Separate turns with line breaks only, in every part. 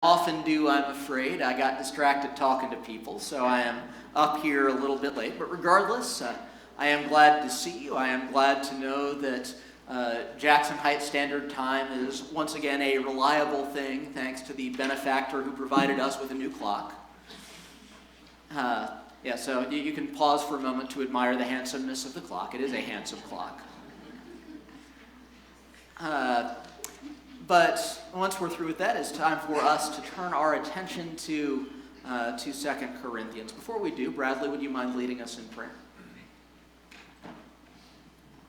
Often do, I'm afraid. I got distracted talking to people, so I am up here a little bit late. But regardless, I am glad to see you. I am glad to know that Jackson Heights Standard Time is once again a reliable thing, thanks to the benefactor who provided us with a new clock. So you can pause for a moment to admire the handsomeness of the clock. It is a handsome clock. But once we're through with that, it's time for us to turn our attention to 2 Corinthians. Before we do, Bradley, would you mind leading us in prayer?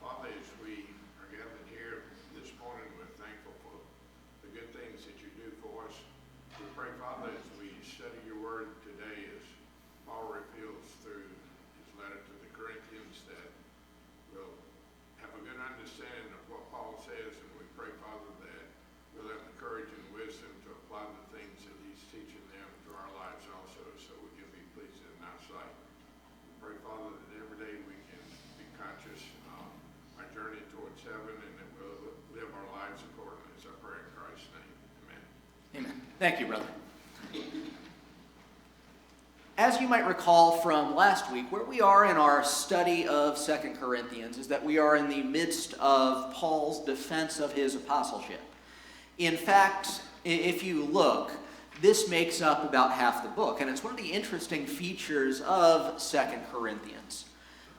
Father, as we are gathered here this morning, we're thankful for the good things that you do for us. We pray, Father, as we study your word today, as Paul reveals through his letter to the Corinthians, that we'll have a good understanding of what Paul says, and we pray, Father, that we'll have the courage and wisdom to apply the things that he's teaching them to our lives also, so we can be pleased in our sight. We pray, Father, that every day we can be conscious of our journey towards heaven, and that we'll live our lives accordingly. Is our prayer in Christ's name. Amen.
Amen. Thank you, brother. As you might recall from last week, where we are in our study of 2 Corinthians is that we are in the midst of Paul's defense of his apostleship. In fact, if you look, this makes up about half the book, and it's one of the interesting features of 2 Corinthians,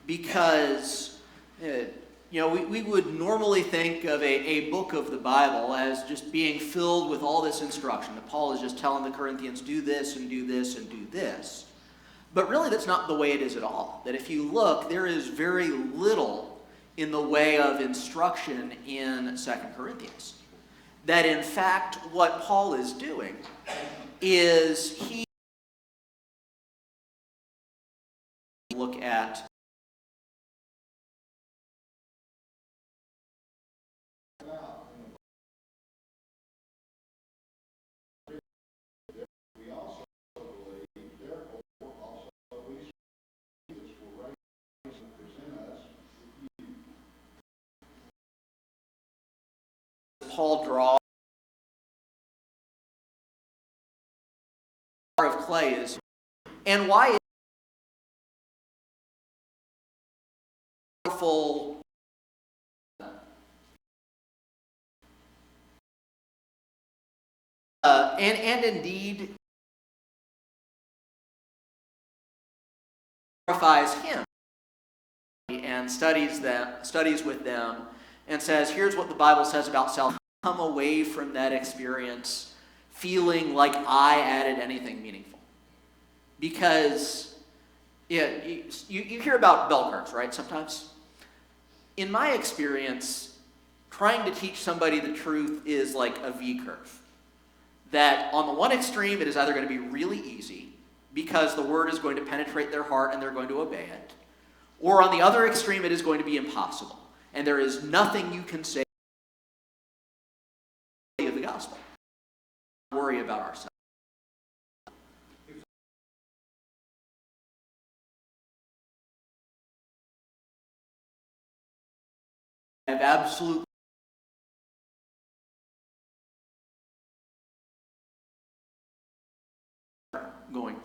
because we would normally think of a book of the Bible as just being filled with all this instruction, that Paul is just telling the Corinthians, do this and do this and do this. But really, that's not the way it is at all. That if you look, there is very little in the way of instruction in 2 Corinthians. That in fact, what Paul is doing is he look at Paul draws of clay is, and why is powerful and indeed glorifies him and studies with them and says, here's what the Bible says about salvation. Come away from that experience feeling like I added anything meaningful. Because you hear about bell curves, right, sometimes? In my experience, trying to teach somebody the truth is like a V curve. That on the one extreme, it is either going to be really easy because the word is going to penetrate their heart and they're going to obey it. Or on the other extreme, it is going to be impossible. And there is nothing you can say of the gospel. Worry about ourselves. I have absolute going to